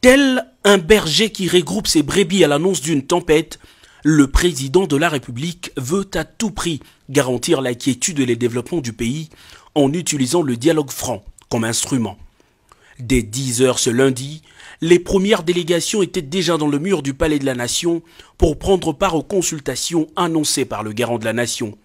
Tel un berger qui regroupe ses brebis à l'annonce d'une tempête, le président de la République veut à tout prix garantir la quiétude et le développement du pays en utilisant le dialogue franc comme instrument. Dès 10 heures ce lundi, les premières délégations étaient déjà dans le mur du Palais de la Nation pour prendre part aux consultations annoncées par le garant de la Nation.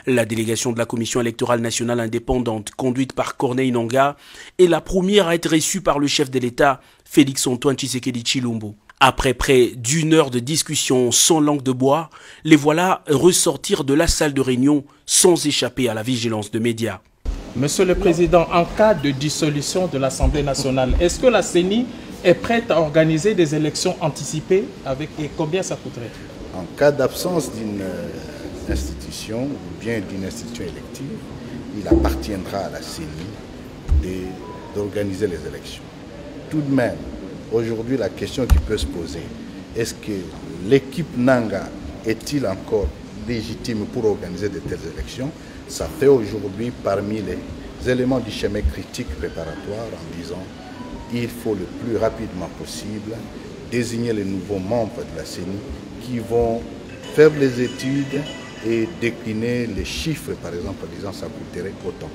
La délégation de la Commission électorale nationale indépendante, conduite par Corneille Nangaa, est la première à être reçue par le chef de l'État, Félix-Antoine Tshisekedi Tshilombo. Après près d'une heure de discussion sans langue de bois, les voilà ressortir de la salle de réunion sans échapper à la vigilance de médias. Monsieur le Président, en cas de dissolution de l'Assemblée nationale, est-ce que la CENI est prête à organiser des élections anticipées et combien ça coûterait? En cas d'absence d'une institution ou bien d'une institution élective, il appartiendra à la CENI d'organiser les élections. Tout de même, aujourd'hui, la question qui peut se poser, est-ce que l'équipe Nangaa est-il encore légitime pour organiser de telles élections? Ça fait aujourd'hui parmi les éléments du schéma critique préparatoire en disant il faut le plus rapidement possible désigner les nouveaux membres de la CENI qui vont faire les études et décliner les chiffres, par exemple, en disant ça coûterait autant.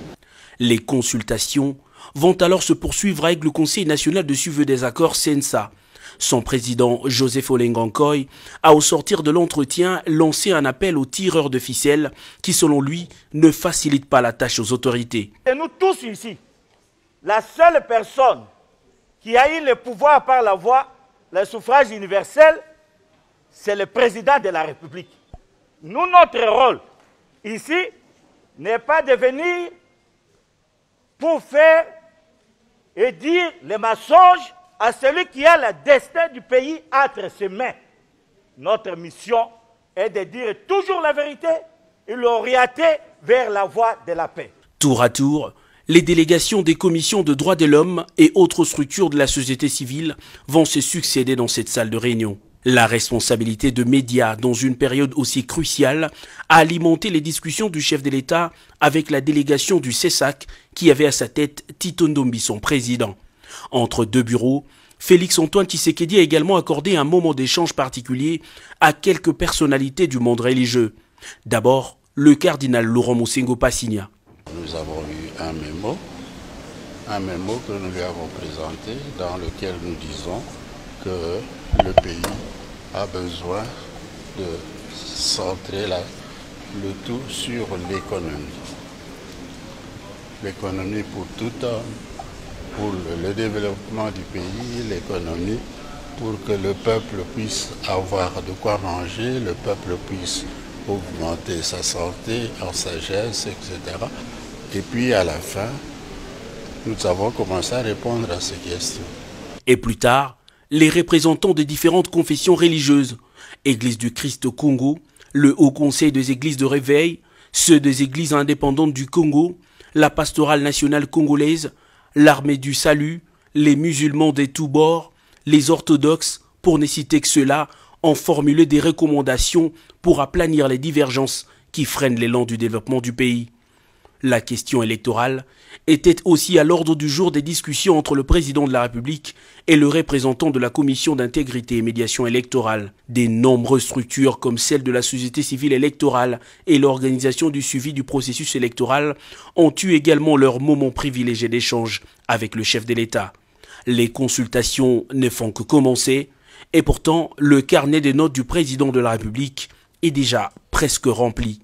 Les consultations vont alors se poursuivre avec le Conseil national de suivi des accords CNSA. Son président, Joseph Olenga-Nkoy, a au sortir de l'entretien lancé un appel aux tireurs de ficelles qui, selon lui, ne facilitent pas la tâche aux autorités. Et nous tous ici, la seule personne qui a eu le pouvoir par la voie, le suffrage universel, c'est le président de la République. Nous, notre rôle ici n'est pas de venir pour faire et dire les mensonges à celui qui a le destin du pays entre ses mains. Notre mission est de dire toujours la vérité et l'orienter vers la voie de la paix. Tour à tour, les délégations des commissions de droits de l'homme et autres structures de la société civile vont se succéder dans cette salle de réunion. La responsabilité de médias dans une période aussi cruciale a alimenté les discussions du chef de l'État avec la délégation du CESAC qui avait à sa tête Tito Ndombi, son président. Entre deux bureaux, Félix-Antoine Tshisekedi a également accordé un moment d'échange particulier à quelques personnalités du monde religieux. D'abord, le cardinal Laurent Mosengo Passigna. Nous avons eu un mémo que nous lui avons présenté dans lequel nous disons que le pays a besoin de centrer le tout sur l'économie. L'économie pour tout homme, pour le développement du pays, l'économie pour que le peuple puisse avoir de quoi manger, le peuple puisse augmenter sa santé en sagesse, etc. Et puis à la fin, nous avons commencé à répondre à ces questions. Et plus tard, les représentants des différentes confessions religieuses, Église du Christ au Congo, le Haut Conseil des Églises de Réveil, ceux des Églises indépendantes du Congo, la Pastorale nationale congolaise, l'Armée du Salut, les musulmans des tous bords, les orthodoxes, pour ne citer que ceux-là, ont formulé des recommandations pour aplanir les divergences qui freinent l'élan du développement du pays. La question électorale était aussi à l'ordre du jour des discussions entre le président de la République et le représentant de la Commission d'intégrité et médiation électorale. Des nombreuses structures comme celle de la société civile électorale et l'organisation du suivi du processus électoral ont eu également leur moment privilégié d'échange avec le chef de l'État. Les consultations ne font que commencer et pourtant le carnet des notes du président de la République est déjà presque rempli.